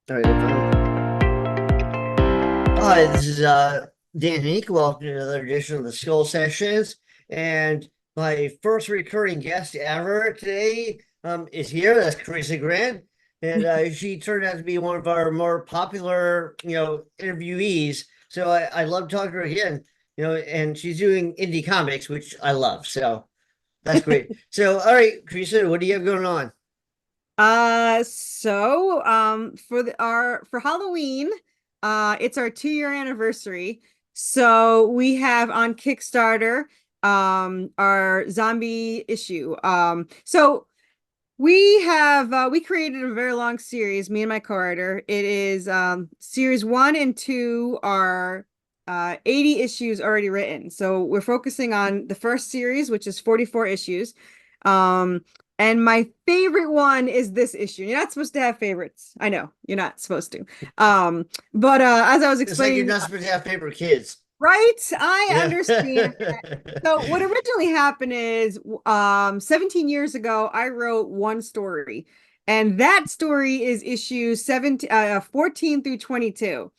All right. Hi, this is Dan Henk. Welcome to another edition of the Skull Sessions. And my first recurring guest ever today is here. That's Corissa Grant. And she turned out to be one of our more popular, interviewees. So I love talking to her again, and she's doing indie comics, which I love. So that's great. So, all right, Corissa, what do you have going on? For Halloween, it's our 2 year anniversary. So we have on Kickstarter our zombie issue. We created a very long series, me and my co-writer. It is series 1 and 2 are 80 issues already written. So we're focusing on the first series, which is 44 issues. Um, and my favorite one is this issue. You're not supposed to have favorites. I know you're not supposed to. But as I was It's like you're explaining, not supposed to have favorite kids. right? I Yeah. understand. So what originally happened is 17 years ago, I wrote one story, and that story is issues 14 through 22.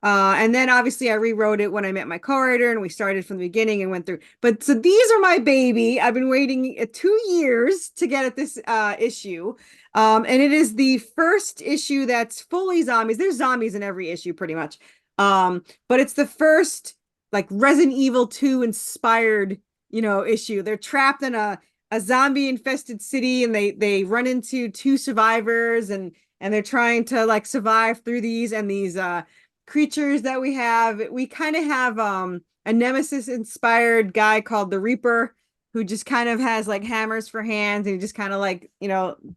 And then obviously I rewrote it when I met my co-writer and we started from the beginning and went through. But so these are my baby. I've been waiting 2 years to get at this issue. And it is the first issue that's fully zombies. There's zombies in every issue pretty much. But it's the first like Resident Evil 2 inspired, issue. They're trapped in a zombie infested city and they run into two survivors and they're trying to like survive through these creatures that we have. We kind of have a Nemesis inspired guy called the Reaper who just kind of has like hammers for hands and he just kind of like,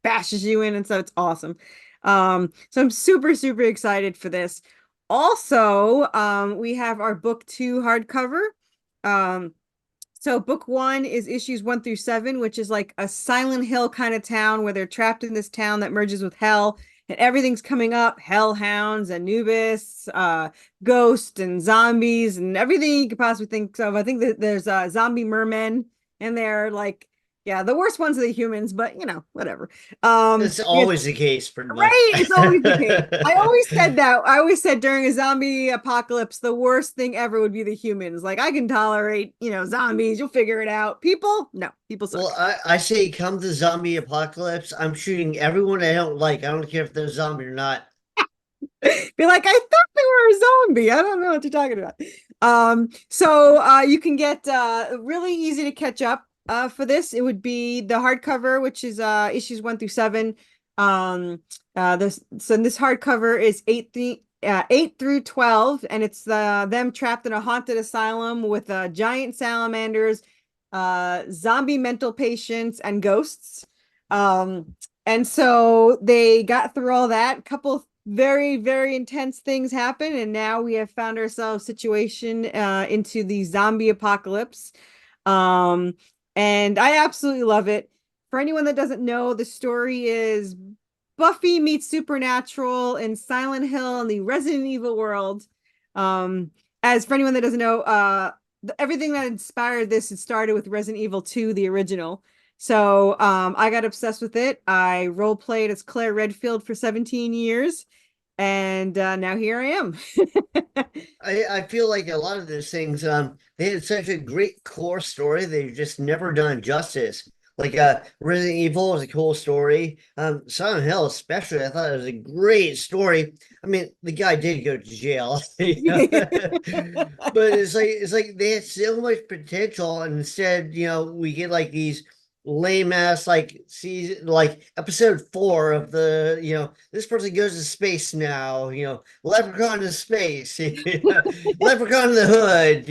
bashes you in, and so it's awesome. So I'm super super excited for this. Also, we have our book 2 hardcover. Um, so book 1 is issues 1 through 7, which is like a Silent Hill kind of town where they're trapped in this town that merges with hell, and everything's coming up: hellhounds, Anubis, ghosts, and zombies, and everything you could possibly think of. I think that there's zombie mermen, and they're like, yeah, the worst ones are the humans, but whatever. It's Because always the case, pretty much. Right? It's always the case. I always said that. I always said during a zombie apocalypse, the worst thing ever would be the humans. Like, I can tolerate, zombies. You'll figure it out. People, no, people Well, suck. I say come the zombie apocalypse, I'm shooting everyone I don't like. I don't care if they're a zombie or not. Be like, I thought they were a zombie. I don't know what you're talking about. So you can get really easy to catch up for this. It would be the hardcover, which is issues 1 through 7. This hardcover is 8 through 12, and it's them trapped in a haunted asylum with giant salamanders, zombie mental patients, and ghosts. And so they got through all that. Couple very, very intense things happen, and now we have found ourselves situation into the zombie apocalypse. Um, and I absolutely love it. For anyone that doesn't know, the story is Buffy meets Supernatural in Silent Hill in the Resident Evil world. As for anyone that doesn't know, everything that inspired this, it started with Resident Evil 2, the original. So I got obsessed with it. I role played as Claire Redfield for 17 years, and now here I am. I feel like a lot of those things, they had such a great core story, they've just never done justice. Like Resident Evil was a cool story. Silent Hill, especially, I thought it was a great story. I mean, the guy did go to jail, but it's like they had so much potential, and instead, we get like these lame ass like season like episode 4 of the this person goes to space now, leprechaun in space, leprechaun in the hood,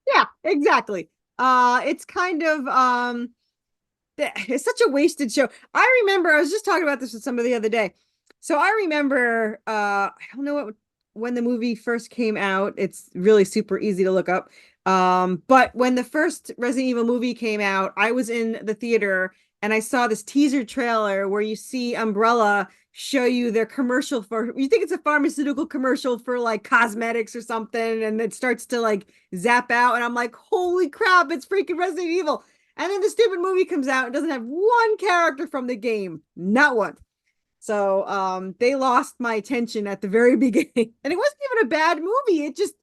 Yeah, exactly. It's kind of it's such a wasted show. I remember I was just talking about this with somebody the other day. So I remember I don't know when the movie first came out. It's really super easy to look up. But when the first Resident Evil movie came out, I was in the theater and I saw this teaser trailer where you see Umbrella show you their commercial for, you think it's a pharmaceutical commercial for like cosmetics or something, and it starts to like zap out, and I'm like, holy crap, it's freaking Resident Evil. And then the stupid movie comes out and doesn't have one character from the game, not one. So they lost my attention at the very beginning. And it wasn't even a bad movie. It just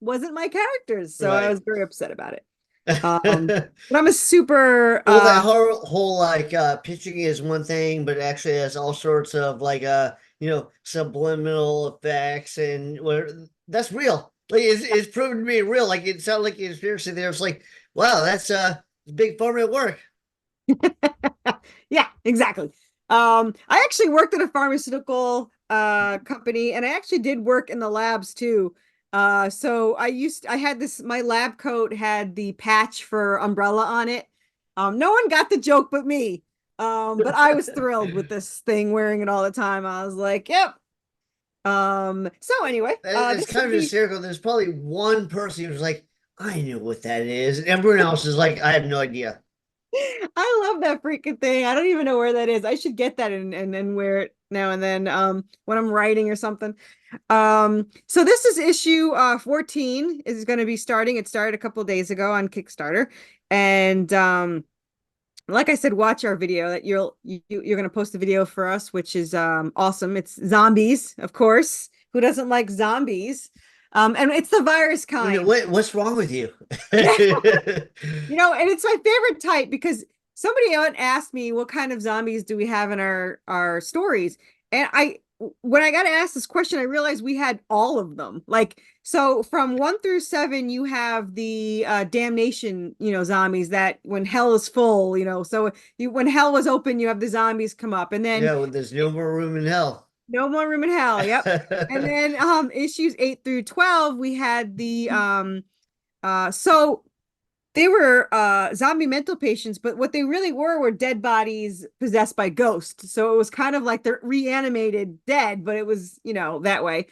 wasn't my characters. So I Right. was very upset about it. But I'm a super Well, that whole like pitching is one thing, but it actually has all sorts of like subliminal effects and where that's real. Like it's proven to be real. Like it sounded like it's seriously there. It's like, wow, that's big pharma at work. Yeah, exactly. I actually worked at a pharmaceutical company, and I actually did work in the labs too. So I had this, my lab coat had the patch for umbrella on it. No one got the joke but me. But I was thrilled with this thing, wearing it all the time. I was like, yep. So anyway, It's this kind would of be hysterical. There's probably one person who's like, I knew what that is. And everyone else is like, I have no idea. I love that freaking thing. I don't even know where that is. I should get that and wear it now and then when I'm writing or something. So this is issue 14 is going to be starting. It started a couple of days ago on Kickstarter. And like I said, watch our video that you're going to post a video for us, which is awesome. It's zombies, of course. Who doesn't like zombies? And it's the virus kind. What's wrong with you? And it's my favorite type because somebody asked me what kind of zombies do we have in our stories, and when I got asked this question, I realized we had all of them. Like, so from 1 through 7, you have the damnation, zombies that when hell is full, so when hell was open, you have the zombies come up, and then Yeah, when there's no more room in hell. no more room in hell. Yep. And then issues 8 through 12, we had the so they were zombie mental patients, but what they really were dead bodies possessed by ghosts. So it was kind of like they're reanimated dead, but it was, that way.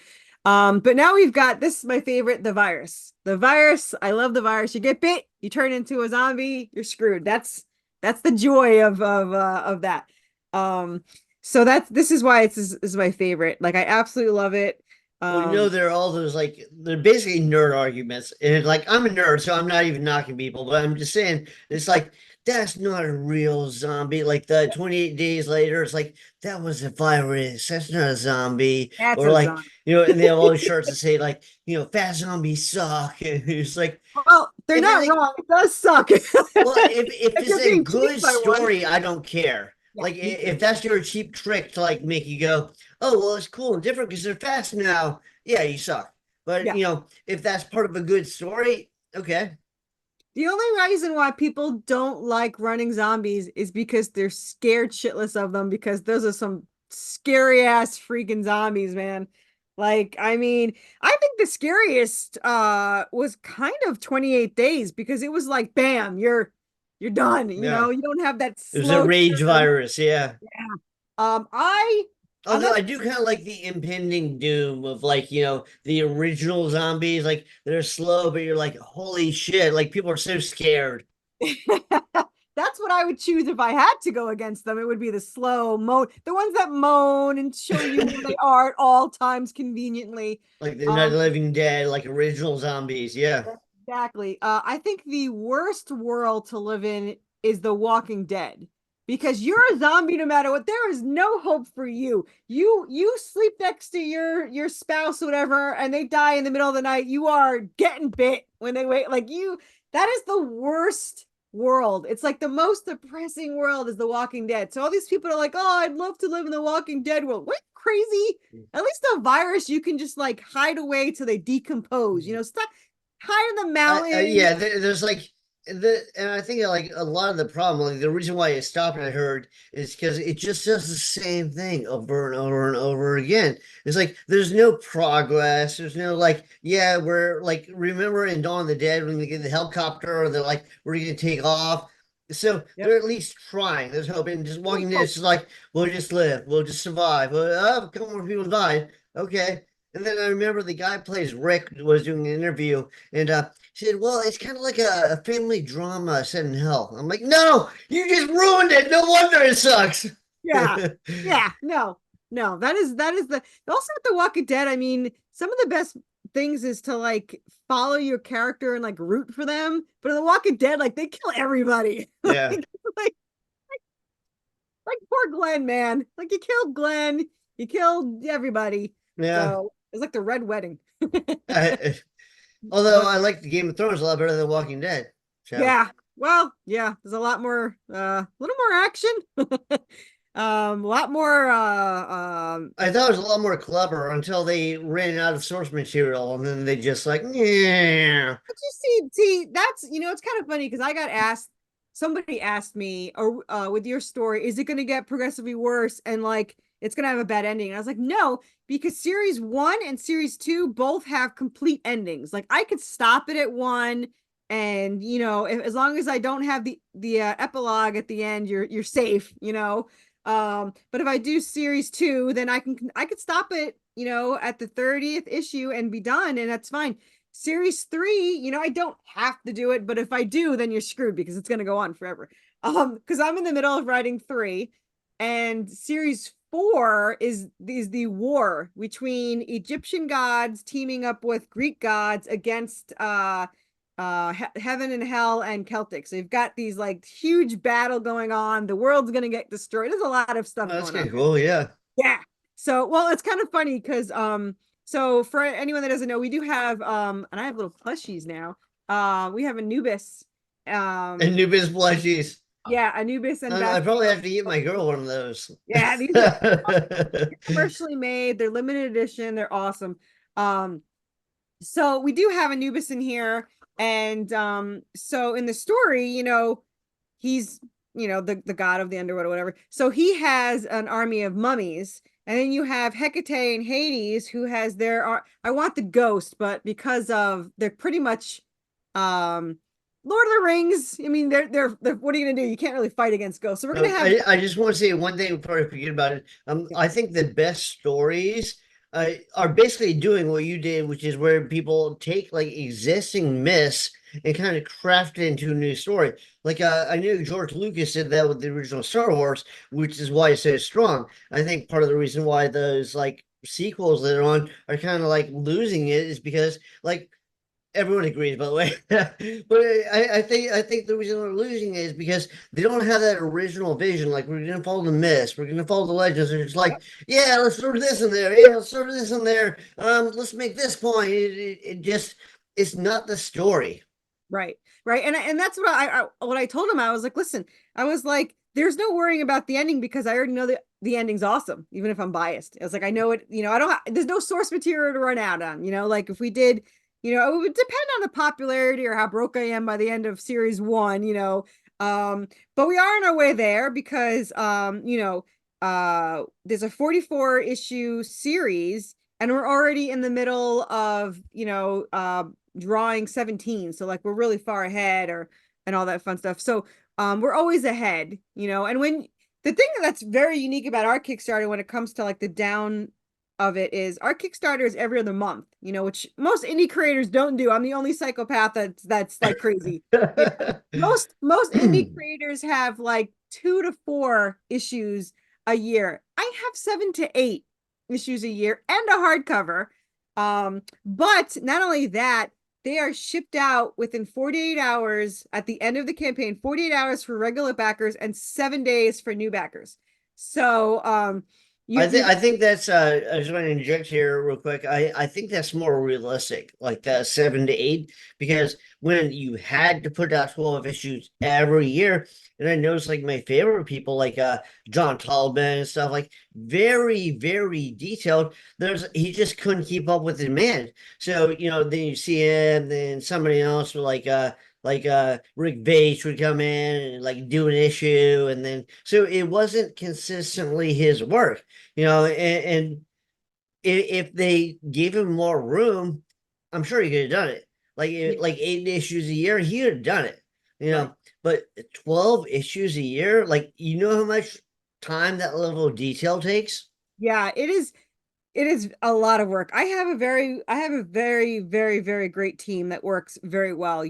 But now we've got, this is my favorite, the virus. The virus, I love the virus. You get bit, you turn into a zombie, you're screwed. That's the joy of that. So this is why this is my favorite. Like, I absolutely love it. Well, there are all those like they're basically nerd arguments, and like I'm a nerd, so I'm not even knocking people, but I'm just saying it's like that's not a real zombie. Like the 28 days later, it's like that was a virus. That's not a zombie. That's Or a like zombie. and they have all these shirts that say like fat zombies suck, and it's like Well, they're if it's not like wrong. It does suck. well, if If it's you're a being good chased by one. story, I don't care. Yeah, Like me too. if that's your cheap trick to like make you go, oh well, it's cool and different because they're fast now. Yeah, you suck. But Yeah. if that's part of a good story, okay. The only reason why people don't like running zombies is because they're scared shitless of them, because those are some scary ass freaking zombies, man. Like, I mean, I think the scariest was kind of 28 days, because it was like bam, you're done. Yeah, You don't have that it was a slow rage turn. virus. Yeah. Yeah. I'm Although not I do kind of like the impending doom of like, the original zombies, like they're slow, but you're like, holy shit, like people are so scared. That's what I would choose if I had to go against them. It would be the slow moan, the ones that moan and show you where they are at all times conveniently. Like the Night of Um, the Living Dead, like original zombies. Yeah. exactly. I think the worst world to live in is The Walking Dead, because you're a zombie no matter what. There is no hope for you. You sleep next to your spouse, whatever, and they die in the middle of the night. You are getting bit when they wait. Like you, that is the worst world. It's like the most depressing world is The Walking Dead. So all these people are like, "Oh, I'd love to live in The Walking Dead world." What, crazy? At least a virus you can just like hide away till they decompose. Stop, hide in the mountains. Yeah, there's like and I think like a lot of the problem, like the reason why it stopped, I heard, is because it just does the same thing over and over and over again. It's like there's no progress. There's no like, yeah, we're like, remember in Dawn of the Dead when they get the helicopter, or they're like, we're gonna take off. So Yep. they're at least trying. There's hope. And just There's Walking Dead, it's hope. just like, we'll just live, we'll just survive. Well, a couple more people died. Okay. And then I remember the guy plays Rick was doing an interview, and he said, well, it's kind of like a family drama set in hell. I'm like, no, you just ruined it. No wonder it sucks. Yeah. Yeah. No. No. That is the also with The Walking Dead. I mean, some of the best things is to like follow your character and like root for them. But in The Walking Dead, like they kill everybody. Yeah. like, like poor poor Glenn, man. Like you killed Glenn, you killed everybody. Yeah. So it's like the Red Wedding. I, although But I like the Game of Thrones a lot better than Walking Dead. So yeah, well, yeah, there's a lot more, a little more action. A lot more I thought it was a lot more clever until they ran out of source material, and then they just like, yeah. but you see, that's, it's kind of funny because I got asked, somebody asked me, or with your story, is it going to get progressively worse and like it's going to have a bad ending? And I was like, no, because series 1 and series 2 both have complete endings. Like I could stop it at 1, and as long as I don't have the epilogue at the end, you're safe. But if I do series 2, then I could stop it, at the 30th issue and be done, and that's fine. Series 3, I don't have to do it, but if I do, then you're screwed because it's going to go on forever. Because I'm in the middle of writing 3, and series 4 is the war between Egyptian gods teaming up with Greek gods against heaven and hell and Celtic. So you've got these like huge battle going on. The world's going to get destroyed. There's a lot of stuff Oh, that's going kind on. of cool. Yeah. Yeah. So, well, it's kind of funny because so for anyone that doesn't know, we do have and I have little plushies now. We have Anubis. And new biz plushies. Yeah, Anubis and I probably Bastille. have to get my girl one of those. Yeah, these are commercially made. They're limited edition. They're awesome. So we do have Anubis in here, and so in the story, he's the god of the underworld or whatever. So he has an army of mummies, and then you have Hecate and Hades, who has I want the ghost, but because of they're pretty much Lord of the Rings. I mean, they're what are you gonna do? You can't really fight against ghosts. So we're gonna have I just want to say one thing before I forget about it. I think the best stories are basically doing what you did, which is where people take like existing myths and kind of craft it into a new story. Like I knew George Lucas did that with the original Star Wars, which is why it's so strong. I think part of the reason why those like sequels that are on are kind of like losing it is because like everyone agrees, by the way. But I think the reason they're losing it is because they don't have that original vision. Like we're gonna follow the myths, we're gonna follow the legends, and it's like, yeah, let's throw this in there, yeah, let's throw this in there. Let's make this point. It just it's not the story. right, right, and that's what I told him. I was like, listen, I was like, there's no worrying about the ending because I already know that the ending's awesome, even if I'm biased. I was like, I know it. I don't. There's no source material to run out on. Like if we did. It would depend on the popularity or how broke I am by the end of series 1, but we are on our way there because, there's a 44 issue series and we're already in the middle of, drawing 17. So like we're really far ahead and all that fun stuff. So, we're always ahead, and when the thing that's very unique about our Kickstarter when it comes to like the down of it is our Kickstarter is every other month, which most indie creators don't do. I'm the only psychopath that's like crazy. Most indie creators have like 2 to 4 issues a year. I have 7 to 8 issues a year and a hardcover. But not only that, they are shipped out within 48 hours at the end of the campaign, 48 hours for regular backers and 7 days for new backers. So I think that's I just want to inject here real quick. I think that's more realistic, like that 7 to 8, because when you had to put out 12 issues every year, and I noticed like my favorite people like John Tolman and stuff, like very, very detailed. He just couldn't keep up with the demand. So, then you see him, then somebody else with Rick Bates would come in and like do an issue, and then so it wasn't consistently his work, and if they gave him more room, I'm sure he could have done it. Like 8 issues a year, he would have done it, right. But 12 issues a year, like how much time that level of detail takes? Yeah, it is a lot of work. I have a very, very, very great team that works very well.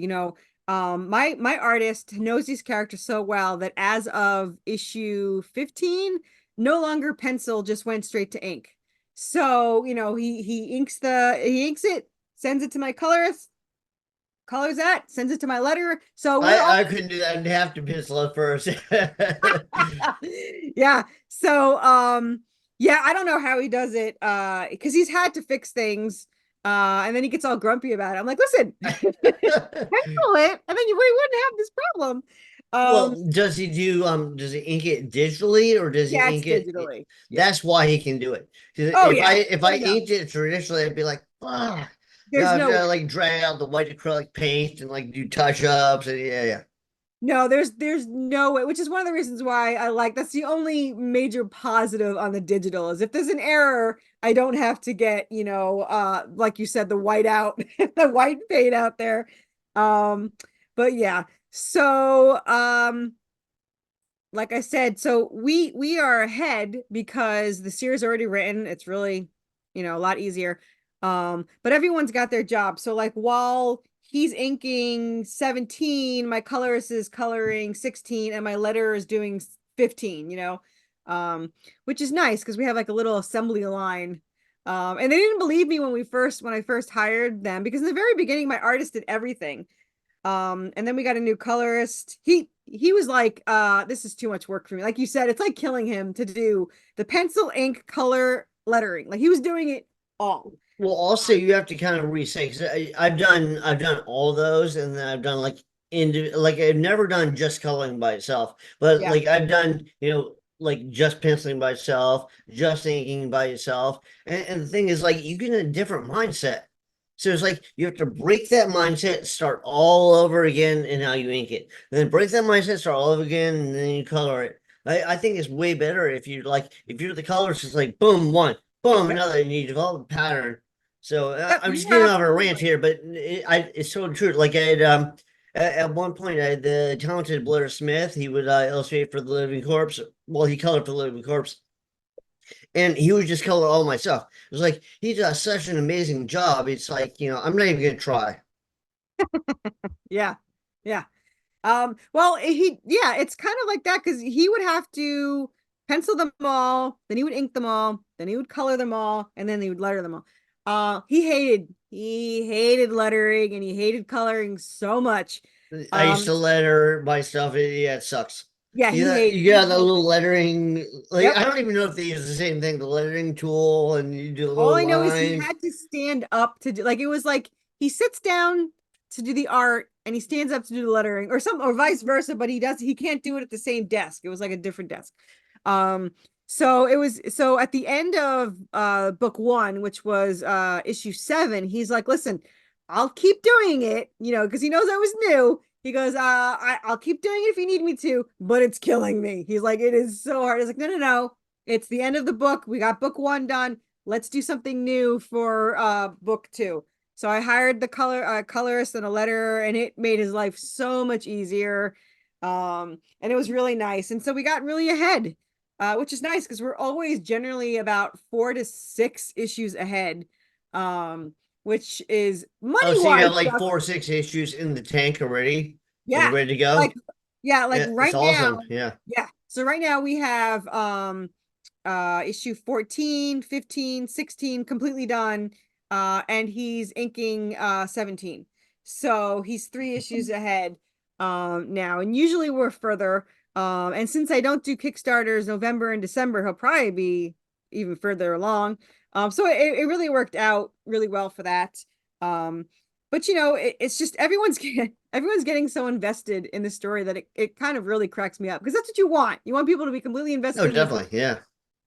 My artist knows these characters so well that as of issue 15, no longer pencil, just went straight to ink. So, he inks it, sends it to my colorist, colors that, sends it to my letterer. So we're all I couldn't do that. I'd have to pencil it first. yeah. So yeah, I don't know how he does it because he's had to fix things and then he gets all grumpy about it. I'm like, listen, pencil it and then we wouldn't have this problem. Well, Um does he ink it digitally or does he yeah, it's ink it? digitally. Yeah. That's why he can do it. 'Cause Oh If I yeah. if I Oh no. inked it traditionally, I'd be like, fuck. There's I've no got to way. like drag out the white acrylic paint and like do touch ups and yeah. No, there's no way, which is one of the reasons why I like that's the only major positive on the digital is if there's an error, I don't have to get, like you said, the white out, the white paint out there. But yeah. So like I said, so we are ahead because the series already written. It's really, a lot easier. But everyone's got their job. So like while he's inking 17, my colorist is coloring 16, and my letterer is doing 15, which is nice because we have like a little assembly line. And they didn't believe me when I first hired them because in the very beginning, my artist did everything. And then we got a new colorist. He was like, this is too much work for me. Like you said, it's like killing him to do the pencil, ink, color, lettering. Like he was doing it all. Well, also you have to kind of reset because I've done all those, and then I've done like I've never done just coloring by itself, but Yeah. like I've done like just penciling by itself, just inking by itself, and the thing is like you get a different mindset. So it's like you have to break that mindset, start all over again in how you ink it, and then break that mindset, start all over again, and then you color it. I think it's way better if you're the colorist, it's like boom one, boom Yep. another, and you develop a pattern. So Yep. I'm You just getting have off a rant to. here, but it's so true. Like at one point, the talented Blair Smith, he would illustrate for the Living Corpse. Well, he colored for the Living Corpse, and he would just color all myself. It was like he does such an amazing job. It's like I'm not even gonna try. Yeah. Yeah. Well, yeah, it's kind of like that because he would have to pencil them all, then he would ink them all, then he would color them all, and then he would letter them all. He hated lettering and he hated coloring so much. I used Um, to letter my stuff. Yeah, it sucks. yeah, You he got the little lettering. Like yep. I don't even know if they use the same thing, the lettering tool, and you do the All little I know is he lines. had to stand up to do like it was like he sits down to do the art and he stands up to do the lettering or vice versa, but he can't do it at the same desk. It was like a different desk. Um so at the end of book one, which was issue 7, he's like, listen, I'll keep doing it, because he knows I was new. He goes, I'll keep doing it if you need me to, but it's killing me. He's like, it is so hard. It's like, no. It's the end of the book. We got book 1 done. Let's do something new for book 2. So I hired the colorist and a letterer, and it made his life so much easier. And it was really nice. And so we got really ahead, which is nice because we're always generally about 4 to 6 issues ahead, which is Oh, money so you wise. have like 4 or 6 issues in the tank already, like Yeah, ready to like go. yeah, like Yeah, it's right awesome. now. Yeah. Yeah. So right now we have issue 14, 15, 16 completely done. And he's inking 17. So he's 3 issues ahead now. And usually we're further. And since I don't do Kickstarters November and December, he'll probably be even further along. So it really worked out really well for that. But it's just everyone's getting so invested in the story that it kind of really cracks me up because that's what you want. You want people to be completely invested No, in the book. definitely. Yeah.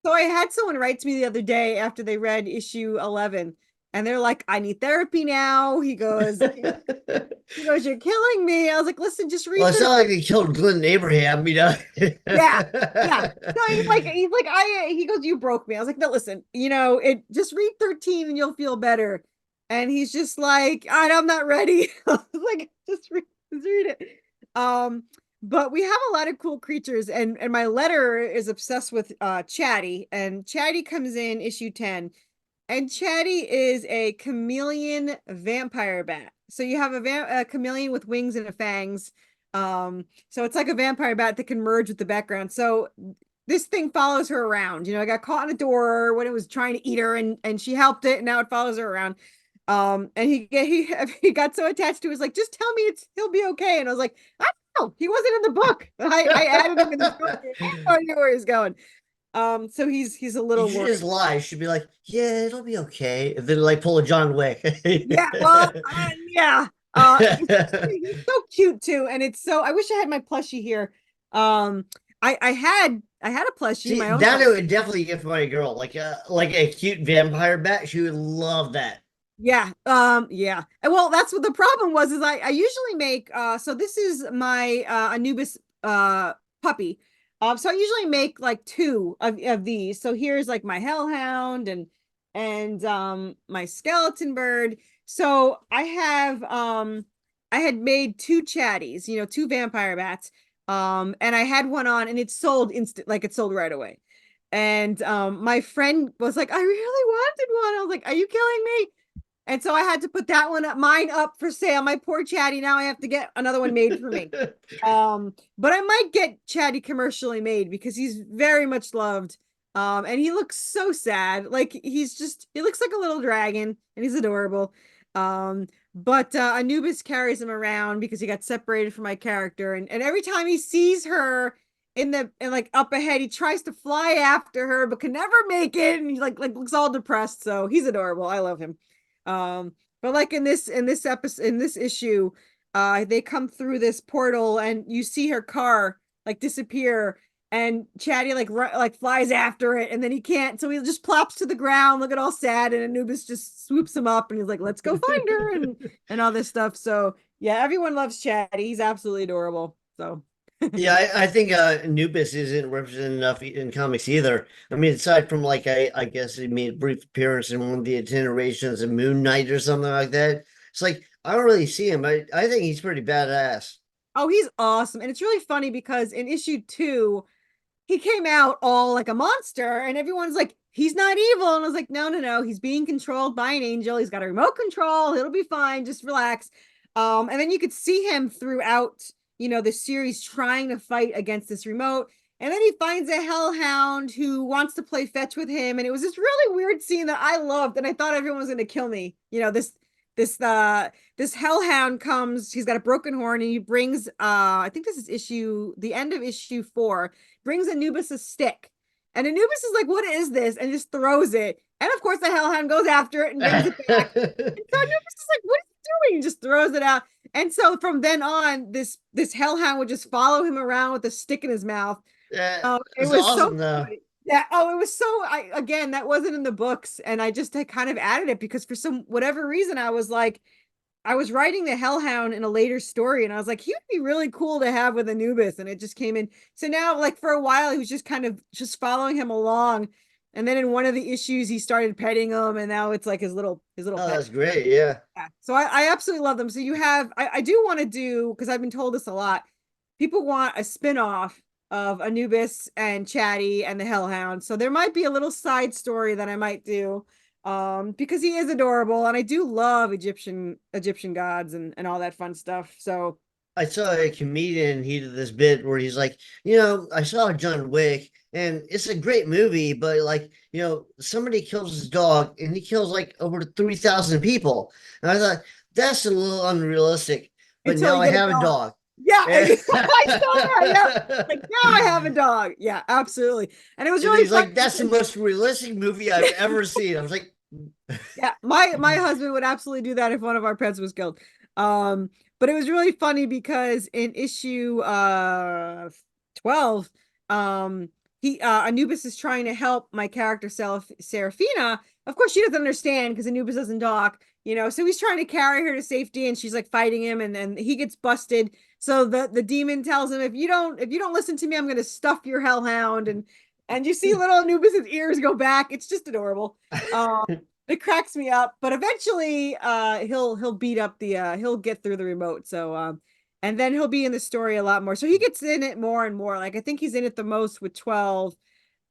So I had someone write to me the other day after they read issue 11, and they're like, I need therapy now. You're killing me. I was like, listen, just Well, read it's not 13. like they killed Glenn Abraham, Yeah. Yeah. No, he goes, you broke me. I was like, no, listen, it just read 13 and you'll feel better. And he's just like, I'm not ready. I was like, just read it. But we have a lot of cool creatures, and my letter is obsessed with Chatty, and Chatty comes in issue 10, and Chatty is a chameleon vampire bat. So you have a chameleon with wings and a fangs. So it's like a vampire bat that can merge with the background. So this thing follows her around. I got caught in a door when it was trying to eat her, and she helped it, and now it follows her around. And he got so attached to it, was like, just tell me he'll be okay. And I was like, I don't know. He wasn't in the book. I added him in the story. I had no idea where he's going. So he's a You little should just worried. lie. You should be like, yeah, it'll be okay. And then like pull a John Wick. Yeah, well, yeah. He's so cute too, and it's so. I wish I had my plushie here. I had a plushie, See, my own that I plushie. would definitely give my girl like a cute vampire bat. She would love that. Yeah, yeah. And well, that's what the problem was. Is I usually make so this is my Anubis puppy. So I usually make like two of these. So here's like my hellhound and my skeleton bird. So I had made two chatties, two vampire bats. And I had one on and it sold instant, like it sold right away. And my friend was like, I really wanted one. I was like, are you killing me? And so I had to put that one up, mine up for sale. My poor Chatty. Now I have to get another one made for me. But I might get Chatty commercially made because he's very much loved. And he looks so sad. Like he looks like a little dragon and he's adorable. But Anubis carries him around because he got separated from my character. And every time he sees her and like up ahead, he tries to fly after her, but can never make it. And he like looks all depressed. So he's adorable. I love him. But like in this episode in this issue, they come through this portal and you see her car like disappear and Chatty like flies after it and then he can't, so he just plops to the ground looking all sad and Anubis just swoops him up and he's like, let's go find her and all this stuff. So yeah, everyone loves Chatty. He's absolutely adorable. So Yeah, I think Anubis isn't represented enough in comics either. I mean, aside from like I guess he made a brief appearance in one of the itinerations of Moon Knight or something like that. It's like I don't really see him. I think he's pretty badass. oh, he's awesome. And it's really funny because in issue 2 he came out all like a monster and everyone's like, he's not evil. And I was like, no, no, no, he's being controlled by an angel. He's got a remote control. It'll be fine. Just relax. And then you could see him throughout, the series trying to fight against this remote. And then he finds a hellhound who wants to play fetch with him. And it was this really weird scene that I loved. And I thought everyone was going to kill me. This hellhound comes, he's got a broken horn and he brings, I think this is the end of issue 4, brings Anubis a stick. And Anubis is like, what is this? And just throws it. And of course, the hellhound goes after it and brings it back. And so Anubis is like, what is he doing? He just throws it out. And so from then on, this hellhound would just follow him around with a stick in his mouth. Yeah, It it's was so awesome though. funny. Yeah. Oh, it was so. Again, that wasn't in the books, and I just had kind of added it because for some whatever reason, I was like, I was writing the Hellhound in a later story, and I was like, he would be really cool to have with Anubis, and it just came in. So now, like for a while, he was just kind of just following him along, and then in one of the issues, he started petting him, and now it's like his little Oh, pet. that's great. Yeah. Yeah. So I absolutely love them. So I do want to do, because I've been told this a lot. People want a spin-off of Anubis and Chatty and the Hellhound. So there might be a little side story that I might do. Because he is adorable and I do love Egyptian gods and all that fun stuff. So I saw a comedian, he did this bit where he's like, I saw John Wick and it's a great movie, but like, somebody kills his dog and he kills like over 3,000 people. And I thought, that's a little unrealistic, but until now you I get a have a dog. dog. Yeah, I saw that. Yeah. Like now I have a dog. Yeah, absolutely. And it was And really he's fun like, that's the most realistic movie I've ever seen. I was like, yeah, my husband would absolutely do that if one of our pets was killed. But it was really funny because in issue 12, he Anubis is trying to help my character Seraphina. Of course, she doesn't understand because Anubis doesn't talk, so he's trying to carry her to safety and she's like fighting him and then he gets busted. So the demon tells him, if you don't listen to me, I'm gonna stuff your hellhound and you see little Anubis's ears go back. It's just adorable. It cracks me up, but eventually he'll beat up he'll get through the remote. So and then he'll be in the story a lot more. So he gets in it more and more. Like I think he's in it the most with 12.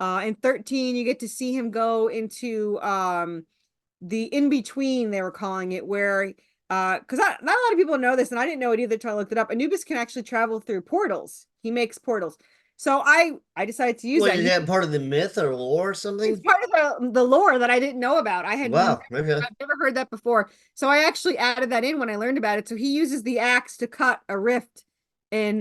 In 13 you get to see him go into the in between, they were calling it, where because not a lot of people know this and I didn't know it either until I looked it up. Anubis can actually travel through portals. He makes portals. So I decided to use what that. is that part of the myth or lore or something? It's part of the lore that I didn't know about. Wow. Okay. I've never heard that before. So I actually added that in when I learned about it. So he uses the axe to cut a rift in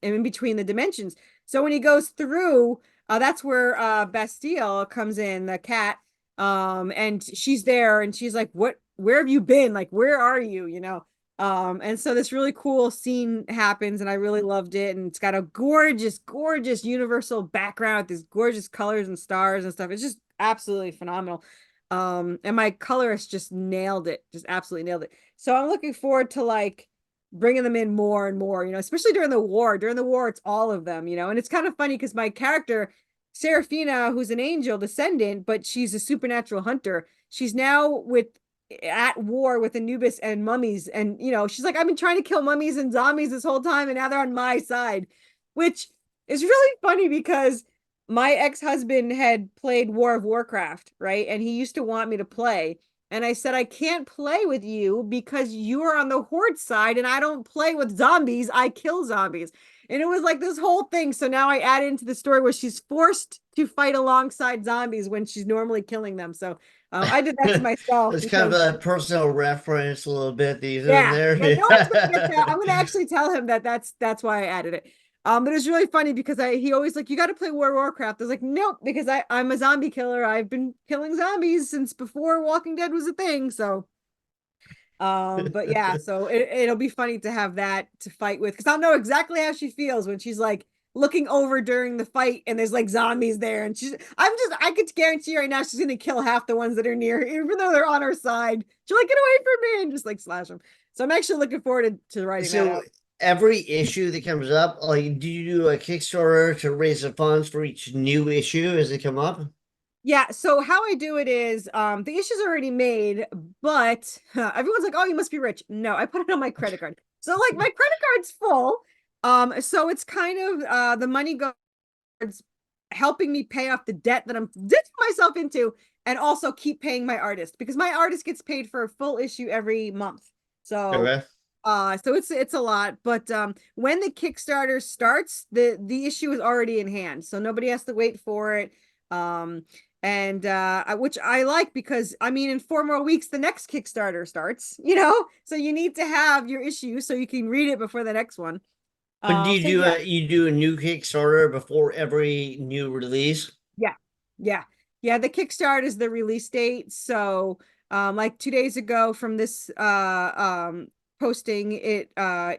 between the dimensions. So when he goes through, That's where Bastille comes in, the cat. And she's there and she's like, where have you been? Like, where are you? And so this really cool scene happens, and I really loved it. And it's got a gorgeous, gorgeous universal background with these gorgeous colors and stars and stuff. It's just absolutely phenomenal. And my colorist just nailed it, just absolutely nailed it. So I'm looking forward to like bringing them in more and more, especially during the war. During the war, it's all of them, and it's kind of funny because my character, Seraphina, who's an angel descendant, but she's a supernatural hunter. She's now at war with Anubis and mummies. And, she's like, I've been trying to kill mummies and zombies this whole time, and now they're on my side, which is really funny because my ex-husband had played War of Warcraft, right? And he used to want me to play. And I said, I can't play with you because you are on the Horde side and I don't play with zombies. I kill zombies. And it was like this whole thing. So now I add into the story where she's forced to fight alongside zombies when she's normally killing them. So I did that to myself. It's kind of a personal reference a little bit that you're doing Yeah, there. no one's gonna get that. I'm gonna actually tell him that's why I added it. But it was really funny because he always like, you got to play World of Warcraft. I was like, nope, because I'm a zombie killer. I've been killing zombies since before Walking Dead was a thing. So, but yeah, so it'll be funny to have that to fight with, because I'll know exactly how she feels when she's like looking over during the fight and there's like zombies there, and I could guarantee right now she's gonna kill half the ones that are near her, even though they're on her side. She'll like, get away from me, and just like slash them. So I'm actually looking forward to writing that out. Every issue that comes up, like, do you do a Kickstarter to raise the funds for each new issue as they come up? Yeah, so how I do it is the issue's already made, but everyone's like, oh, you must be rich. No, I put it on my credit card. So like my credit card's full. So it's kind of the money goes helping me pay off the debt that I'm dipping myself into, and also keep paying my artist, because my artist gets paid for a full issue every month. So Okay. so it's a lot, but when the Kickstarter starts, the issue is already in hand, so nobody has to wait for it. And which I like, because I mean, in 4 more weeks the next Kickstarter starts, so you need to have your issue so you can read it before the next one. But do you So do yeah. you do a new Kickstarter before every new release? Yeah. Yeah. Yeah. The Kickstart is the release date. So like 2 days ago from this posting,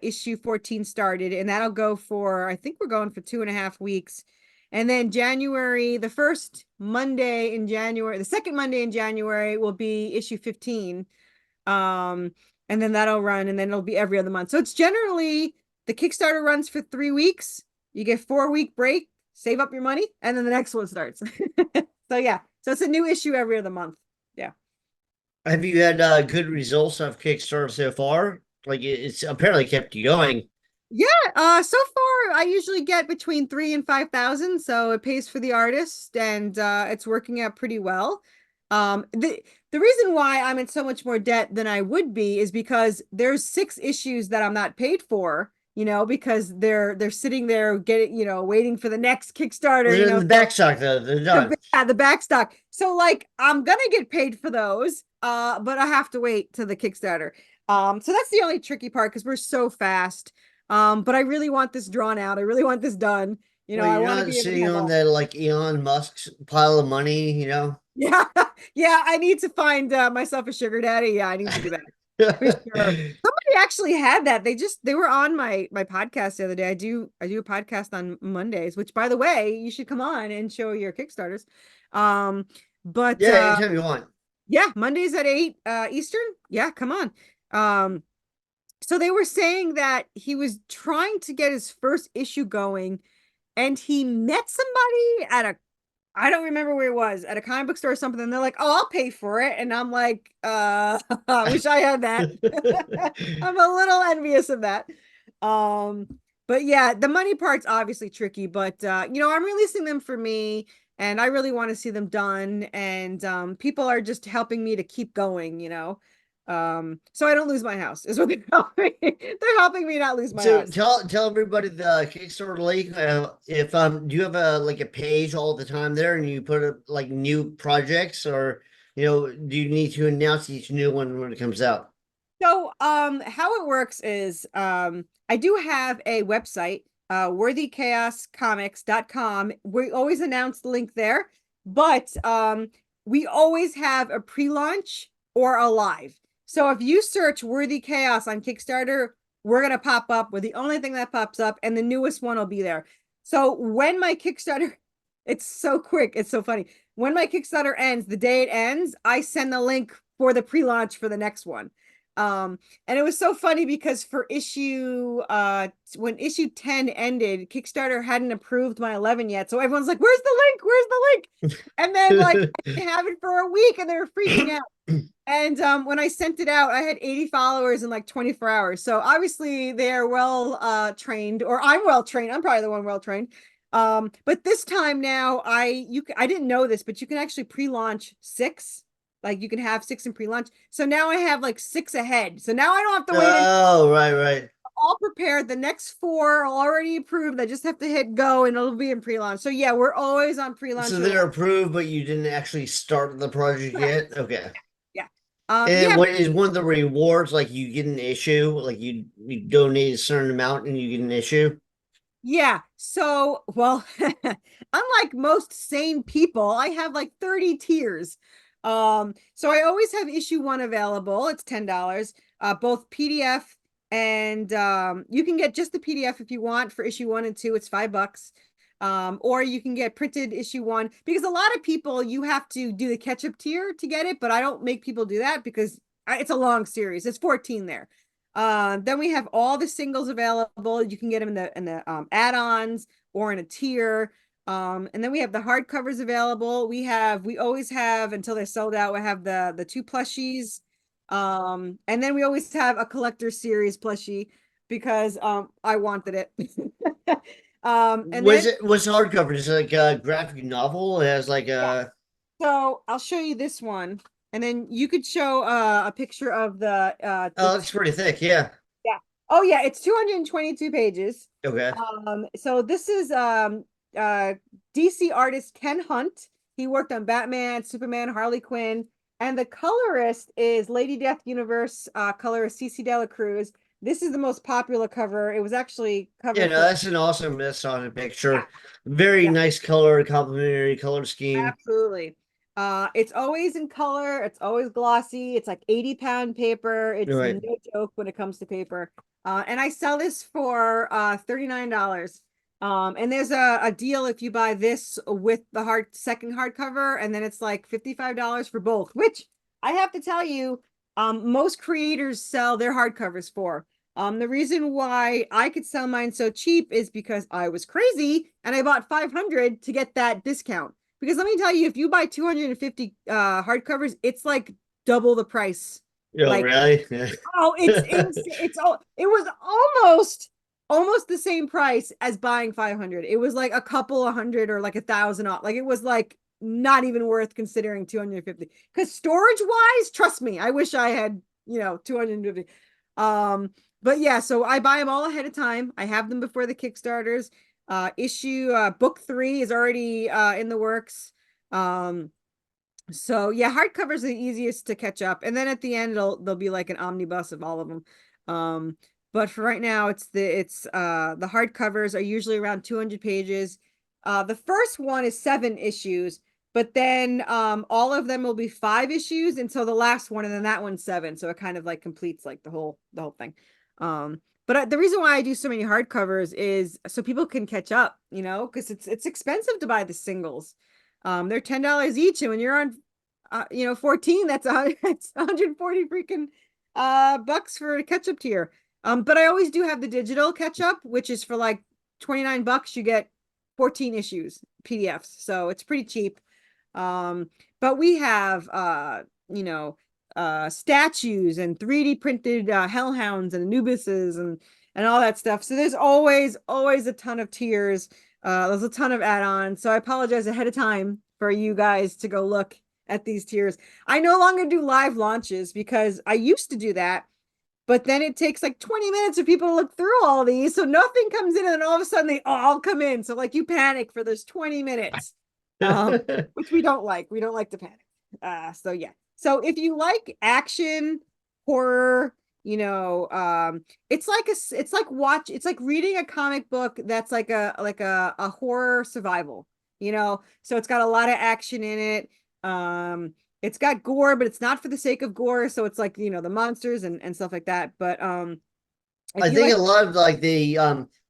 issue 14 started, and that'll go for, I think we're going for 2.5 weeks. And then January, the second Monday in January will be issue 15. And then that'll run, and then it'll be every other month. So it's generally, the Kickstarter runs for 3 weeks. You get 4 week break, save up your money, and then the next one starts. So yeah, so it's a new issue every other month. Yeah. Have you had good results of Kickstarter so far? Like, it's apparently kept you going. Yeah, so far I usually get between 3 and 5,000, so it pays for the artist, and it's working out pretty well. The reason why I'm in so much more debt than I would be is because there's 6 issues that I'm not paid for, because they're sitting there waiting for the next Kickstarter, They're in the back stock though. They're done. the back stock. So like I'm gonna get paid for those, but I have to wait to the Kickstarter. So that's the only tricky part, because we're so fast. But I really want this drawn out. I really want this done. Well, I you're want to not be able to sitting have on all. that like Elon Musk's pile of money. Yeah, yeah. I need to find myself a sugar daddy. Yeah, I need to do that for sure. Somebody actually had that. They were on my podcast the other day. I do a podcast on Mondays, which, by the way, you should come on and show your Kickstarters. But Yeah, anytime you want. yeah, Mondays at 8 Eastern. Yeah, come on. So they were saying that he was trying to get his first issue going, and he met somebody I don't remember where it was, at a comic book store or something. And they're like, oh, I'll pay for it. And I'm like, I wish I had that. I'm a little envious of that. But yeah, the money part's obviously tricky, but I'm releasing them for me, and I really want to see them done. And people are just helping me to keep going. So I don't lose my house is what they're helping me. They're helping me not lose my So house. tell everybody the Kickstarter link. If do you have a page all the time there, and you put up like new projects, or do you need to announce each new one when it comes out? So how it works is I do have a website. worthychaoscomics.com. We always announce the link there, but we always have a pre-launch or a live. So if you search Worthy Chaos on Kickstarter, we're going to pop up. We're the only thing that pops up, and the newest one will be there. So when my Kickstarter, it's so quick, it's so funny. When my Kickstarter ends, the day it ends, I send the link for the pre-launch for the next one. And it was so funny because for when issue 10 ended, Kickstarter hadn't approved my 11 yet. So everyone's like, where's the link? Where's the link? And then like I have it for a week and they were freaking out. And when I sent it out, I had 80 followers in like 24 hours. So obviously they're well trained, or I'm well trained. I'm probably the one well trained. But this time now I didn't know this, but you can actually pre-launch 6. Like you can have 6 in pre-launch. So now I have like 6 ahead. So now I don't have to wait. Oh, right. All prepared. The next 4 are already approved. I just have to hit go and it'll be in pre-launch. So yeah, we're always on pre-launch. So they're approved, but you didn't actually start the project yet? Okay. Yeah. And what is one of the rewards? Like you get an issue, like you donate a certain amount and you get an issue? Yeah. So, well, unlike most sane people, I have like 30 tiers. So I always have issue 1 available. It's $10, both PDF and you can get just the PDF if you want for issue 1 and 2. It's $5. Or you can get printed issue 1 because a lot of people, you have to do the catch-up tier to get it, but I don't make people do that because it's a long series. It's 14 there. Then we have all the singles available. You can get them in the add-ons or in a tier. And then we have the hardcovers available. We always have, until they're sold out, we have the 2 plushies. And then we always have a collector series plushie because I wanted it. And What's hardcover? Is it like a graphic novel? It has like a so I'll show you this one, and then you could show a picture of the oh, it's pretty thick, yeah. yeah. Oh yeah, it's 222 pages. Okay. So this is DC artist Ken Hunt. He worked on Batman, Superman, Harley Quinn, and the colorist is Lady Death Universe colorist CC Dela Cruz. This is the most popular cover. It was actually covered. Yeah, no, that's an awesome miss on a picture. Yeah. Very nice color, complementary color scheme. Absolutely. It's always in color. It's always glossy. It's like 80-pound paper. It's no joke when it comes to paper. And I sell this for $39. And there's a deal if you buy this with the second hardcover, and then it's like $55 for both, which I have to tell you, most creators sell their hardcovers for. The reason why I could sell mine so cheap is because I was crazy and I bought 500 to get that discount. Because let me tell you, if you buy 250 hardcovers, it's like double the price. Oh, like, really? Oh, it was almost the same price as buying 500. It was like a couple of hundred or like 1,000 off. Like it was like not even worth considering 250. Because storage wise, trust me, I wish I had 250. But yeah, so I buy them all ahead of time. I have them before the Kickstarters. Book 3 is already in the works. So yeah, hardcovers are the easiest to catch up, and then at the end there'll be like an omnibus of all of them. But for right now, the hardcovers are usually around 200 pages. The first one is 7 issues, but then all of them will be 5 issues until the last one, and then that one's 7. So it kind of like completes like the whole thing. But the reason why I do so many hardcovers is so people can catch up, because it's expensive to buy the singles. They're $10 each, and when you're on 14, that's 140 freaking bucks for a catch-up tier. But I always do have the digital catch-up, which is for like $29. You get 14 issues PDFs, so it's pretty cheap. But we have statues and 3D printed hellhounds and Anubises and all that stuff. So there's always a ton of tiers. There's a ton of add-ons. So I apologize ahead of time for you guys to go look at these tiers. I no longer do live launches because I used to do that, but then it takes like 20 minutes for people to look through all these. So nothing comes in, and then all of a sudden they all come in. So like you panic for those 20 minutes, which we don't like. We don't like to panic. So yeah. So if you like action, horror, it's like reading a comic book that's like a horror survival, so it's got a lot of action in it. It's got gore, but it's not for the sake of gore, so it's like, the monsters and stuff like that. But if I you think like, a lot of like the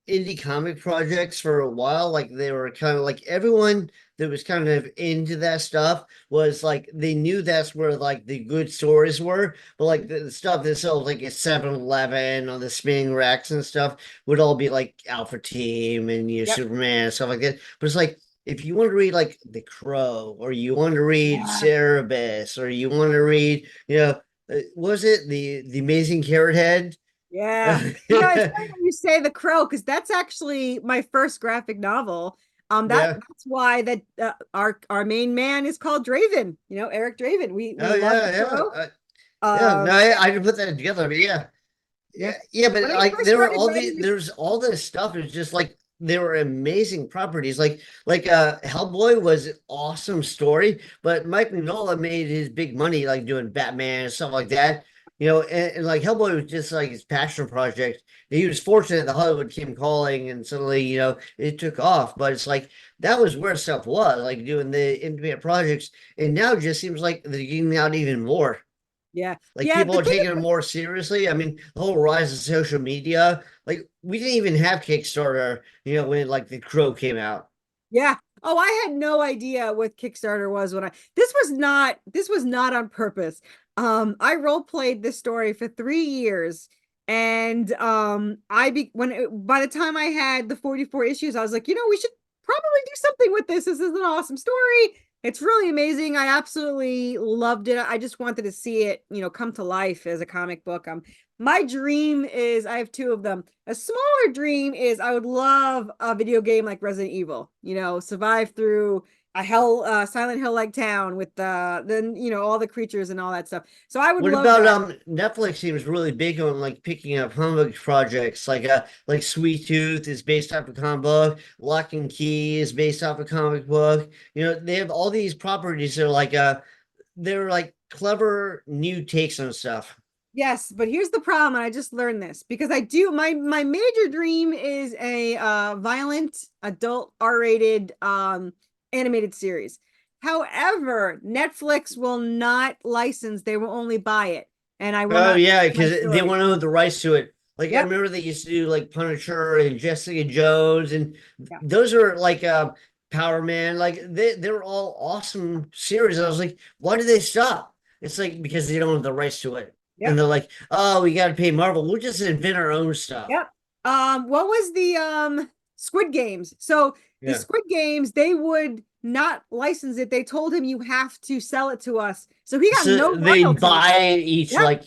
indie comic projects for a while, like they were kind of like everyone that was kind of into that stuff was like they knew that's where like the good stories were, but like the stuff that sells like at 7-Eleven on the spinning racks and stuff would all be like Alpha Team and yep, Superman and stuff like that. But it's like if you want to read like The Crow or you want to read yeah, Cerebus or you want to read, what was it the Amazing Carrot Head? yeah. It's funny when you say The Crow, because that's actually my first graphic novel. Yeah. That's why that our main man is called Draven. Eric Draven. We Oh love yeah, The yeah, Crow. yeah. No, Um, I didn't put that together, but yeah, yeah. yeah. But When I like first there were started all writing this, there's all this stuff. It's just like there were amazing properties. Like Hellboy was an awesome story, but Mike Mignola made his big money like doing Batman and stuff like that. And like Hellboy was just like his passion project. He was fortunate that Hollywood came calling, and suddenly it took off. But it's like that was where stuff was, like doing the independent projects, and now it just seems like they're getting out even more. yeah, Like yeah. people The are thing taking it more seriously. I mean, the whole rise of social media. Like we didn't even have Kickstarter, when like The Crow came out. Yeah. Oh, I had no idea what Kickstarter was when I this was not on purpose. I role played this story for 3 years, and I be when it, by the time I had the 44 issues, I was like, we should probably do something with this. This is an awesome story. It's really amazing. I absolutely loved it. I just wanted to see it, come to life as a comic book. My dream is, I have two of them. A smaller dream is I would love a video game like Resident Evil, survive through a Silent Hill like town with all the creatures and all that stuff. So I would What love about that. Netflix seems really big on like picking up comic book projects like Sweet Tooth is based off a comic book, Lock and Key is based off a comic book. They have all these properties that are like they're like clever new takes on stuff. Yes, but here's the problem, and I just learned this because I do my major dream is a violent adult R-rated animated series. However, Netflix will not license, they will only buy it, and I will Oh not yeah, my because they story. want to own the rights to it. Like I Yep. remember they used to do like Punisher and Jessica Jones, and Yeah. those are like Power Man. Like they're all awesome series. I was like, why did they stop? It's like because they don't have the rights to it, and Yep. they're like, oh, we got to pay Marvel. We'll just invent our own stuff. Yep. What was the Squid Games? So the Yeah. Squid Games, they would not license it. They told him you have to sell it to us. So he got So no they royalties. buy each Yep. like.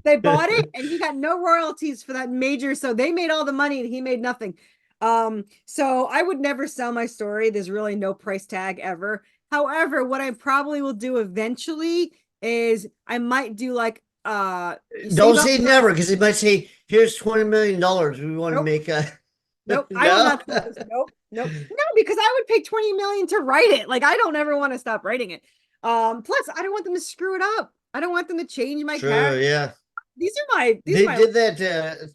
They bought it and he got no royalties for that major. So they made all the money and he made nothing. So I would never sell my story. There's really no price tag ever. However, what I probably will do eventually is I might do like you Don't save up say for never because they might say, "Here's $20 million. We want to nope. make a." Nope, I will No. not do this. Nope, nope. No, because I would pay 20 million to write it. Like I don't ever want to stop writing it. Plus I don't want them to screw it up. I don't want them to change my True. character. Yeah. These are They my did that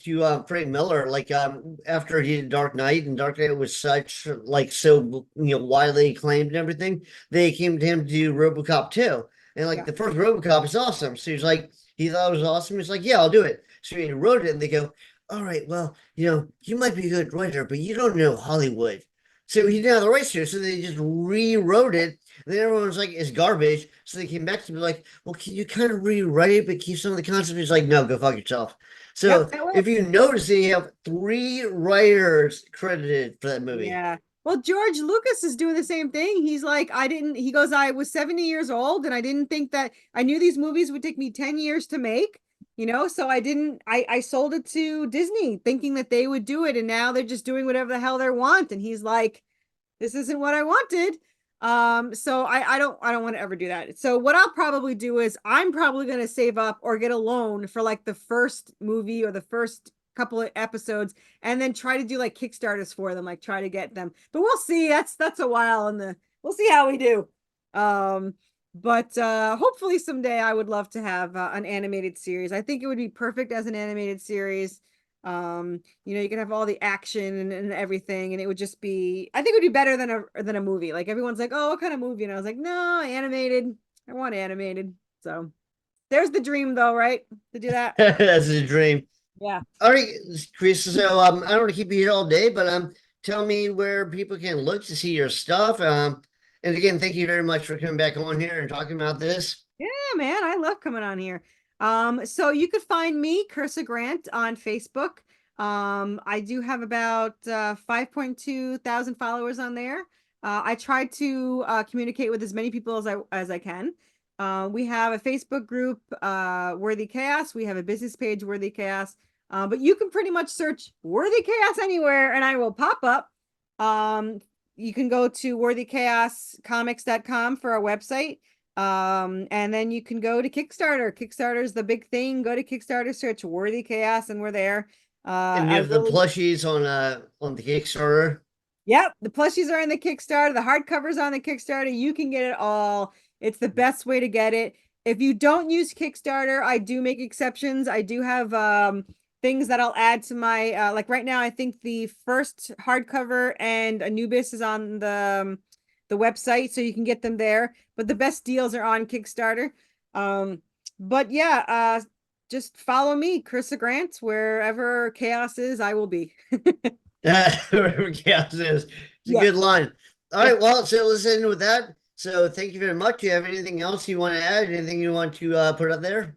to Frank Miller, like after he did Dark Knight, and Dark Knight was such like so widely acclaimed and everything. They came to him to do RoboCop 2, and like yeah. the first RoboCop is awesome. So he's like, he thought it was awesome. He's like, yeah, I'll do it. So he wrote it, and they go, all right, well, you might be a good writer, but you don't know Hollywood. So he didn't have the rights to it, so they just rewrote it. And then everyone was like, it's garbage. So they came back to me like, well, can you kind of rewrite it, but keep some of the concepts? He's like, no, go fuck yourself. Yep, So that will. if you notice, they have 3 writers credited for that movie. Yeah. Well, George Lucas is doing the same thing. He's like, he goes, I was 70 years old and I didn't think that I knew these movies would take me 10 years to make, so I sold it to Disney thinking that they would do it. And now they're just doing whatever the hell they want. And he's like, this isn't what I wanted. So I don't want to ever do that. So what I'll probably do is I'm probably going to save up or get a loan for like the first movie or the first couple of episodes and then try to do like Kickstarters for them, like try to get them. But we'll see. That's a while in the we'll see how we do. Um But hopefully someday I would love to have an animated series. I think it would be perfect as an animated series. You can have all the action and everything, and it would just be, I think it would be better than a movie. Like everyone's like, oh, what kind of movie? And I was like, no, animated. I want animated. So there's the dream though, right? To do that. That's a dream. Yeah. All right, Chris. So I don't want to keep you here all day, but tell me where people can look to see your stuff. And again, thank you very much for coming back on here and talking about this. Yeah, man, I love coming on here. So you could find me, Corissa Grant, on Facebook. I do have about 5.2 thousand followers on there. I try to communicate with as many people as I can. We have a Facebook group, Worthy Chaos. We have a business page, Worthy Chaos. But you can pretty much search Worthy Chaos anywhere, and I will pop up. You can go to worthychaoscomics.com for our website. And then you can go to Kickstarter. Kickstarter is the big thing. Go to Kickstarter, search Worthy Chaos, and we're there. And you have the plushies on the Kickstarter. Yep, the plushies are in the Kickstarter, the hardcovers on the Kickstarter. You can get it all. It's the best way to get it. If you don't use Kickstarter, I do make exceptions. I do have things that I'll add to my like right now. I think the first hardcover and Anubis is on the website, so you can get them there. But the best deals are on Kickstarter. But yeah, just follow me, Corissa Grant, wherever chaos is, I will be. Wherever chaos is. It's a good line. All right, well, so let's end with that. So thank you very much. Do you have anything else you want to add? Anything you want to put up there?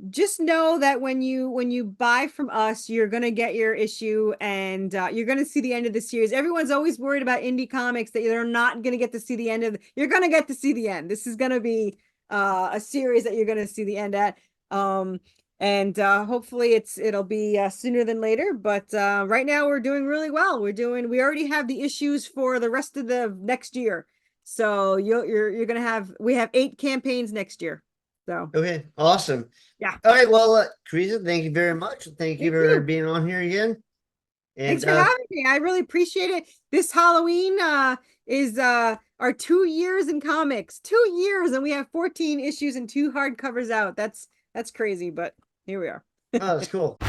Just know that when you buy from us, you're gonna get your issue, and you're gonna see the end of the series. Everyone's always worried about indie comics that they're not gonna get to see the end of. You're gonna get to see the end. This is gonna be a series that you're gonna see the end at. And hopefully it'll be sooner than later. But right now we're doing really well. We already have the issues for the rest of the next year. So you're gonna we have 8 campaigns next year. So okay, awesome. Yeah. All right, well, Corissa, thank you very much. Thank you for being on here again. And, thanks for having me. I really appreciate it. This Halloween is our 2 years in comics. 2 years, and we have 14 issues and 2 hardcovers out. That's crazy, but here we are. Oh, that's cool.